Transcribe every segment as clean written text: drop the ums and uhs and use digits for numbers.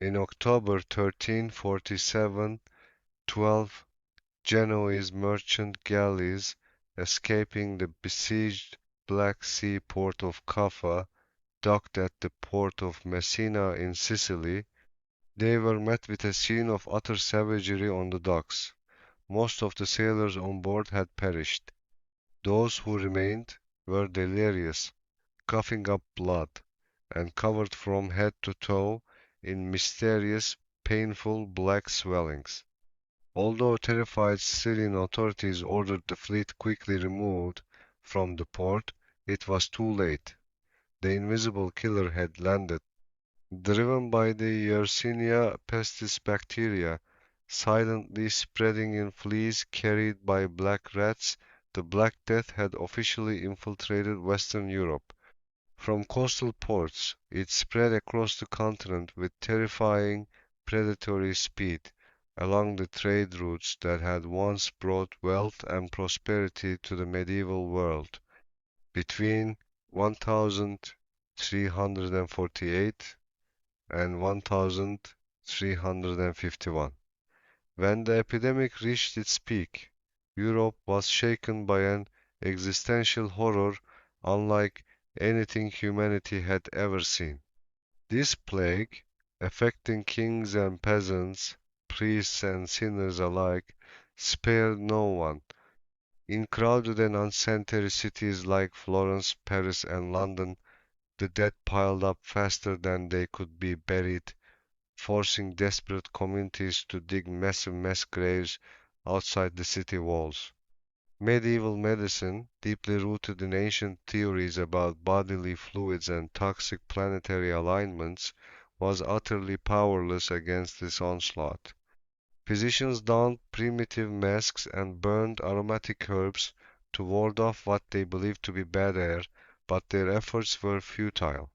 In October 1347, 12 Genoese merchant galleys, escaping the besieged Black Sea port of Caffa, docked at the port of Messina in Sicily. They were met with a scene of utter savagery on the docks. Most of the sailors on board had perished. Those who remained were delirious, coughing up blood, and covered from head to toe in mysterious, painful black swellings. Although terrified Sicilian authorities ordered the fleet quickly removed from the port, it was too late. The invisible killer had landed. Driven by the Yersinia pestis bacteria, silently spreading in fleas carried by black rats, the Black Death had officially infiltrated Western Europe. From coastal ports, it spread across the continent with terrifying predatory speed, along the trade routes that had once brought wealth and prosperity to the medieval world. Between 1348 and 1351. When the epidemic reached its peak, Europe was shaken by an existential horror unlike anything humanity had ever seen. This plague, affecting kings and peasants, priests and sinners alike, spared no one. In crowded and unsanitary cities like Florence, Paris, and London, the dead piled up faster than they could be buried, forcing desperate communities to dig massive mass graves outside the city walls. Medieval medicine, deeply rooted in ancient theories about bodily fluids and toxic planetary alignments, was utterly powerless against this onslaught. Physicians donned primitive masks and burned aromatic herbs to ward off what they believed to be bad air, but their efforts were futile.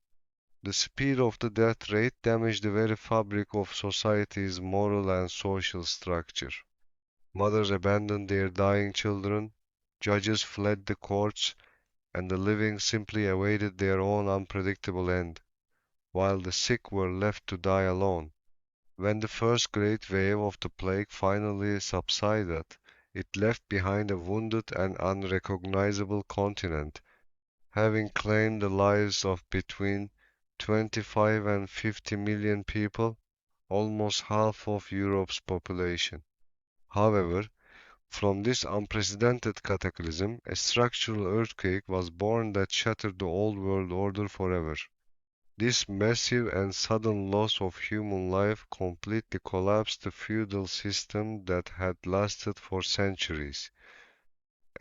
The speed of the death rate damaged the very fabric of society's moral and social structure. Mothers abandoned their dying children, judges fled the courts, and the living simply awaited their own unpredictable end, while the sick were left to die alone. When the first great wave of the plague finally subsided, it left behind a wounded and unrecognizable continent, having claimed the lives of between 25 and 50 million people, almost half of Europe's population. However, from this unprecedented cataclysm, a structural earthquake was born that shattered the old world order forever. This massive and sudden loss of human life completely collapsed the feudal system that had lasted for centuries.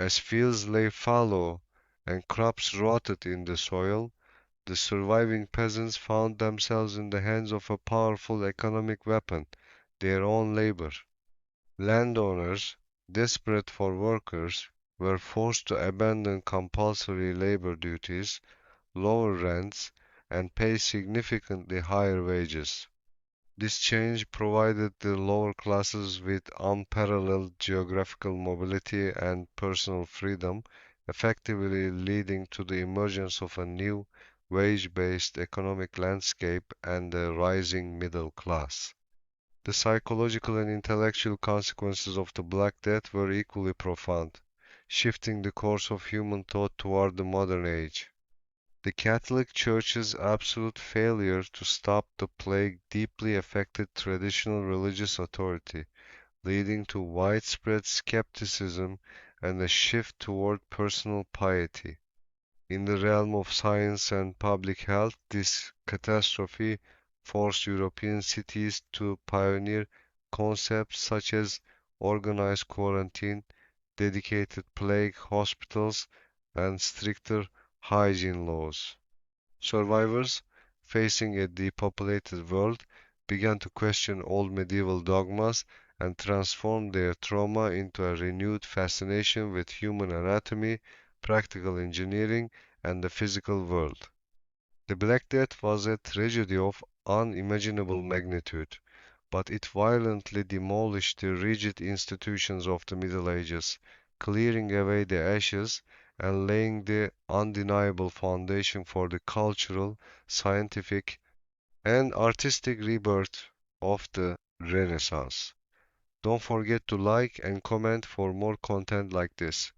As fields lay fallow and crops rotted in the soil, the surviving peasants found themselves in the hands of a powerful economic weapon, their own labor. Landowners, desperate for workers, were forced to abandon compulsory labor duties, lower rents, and pay significantly higher wages. This change provided the lower classes with unparalleled geographical mobility and personal freedom, effectively leading to the emergence of a new wage-based economic landscape and a rising middle class. The psychological and intellectual consequences of the Black Death were equally profound, shifting the course of human thought toward the modern age. The Catholic Church's absolute failure to stop the plague deeply affected traditional religious authority, leading to widespread skepticism and a shift toward personal piety. In the realm of science and public health, this catastrophe forced European cities to pioneer concepts such as organized quarantine, dedicated plague hospitals, and stricter hygiene laws. Survivors, facing a depopulated world, began to question old medieval dogmas and transformed their trauma into a renewed fascination with human anatomy, practical engineering, and the physical world. The Black Death was a tragedy of unimaginable magnitude, but it violently demolished the rigid institutions of the Middle Ages, clearing away the ashes and laying the undeniable foundation for the cultural, scientific, and artistic rebirth of the Renaissance. Don't forget to like and comment for more content like this.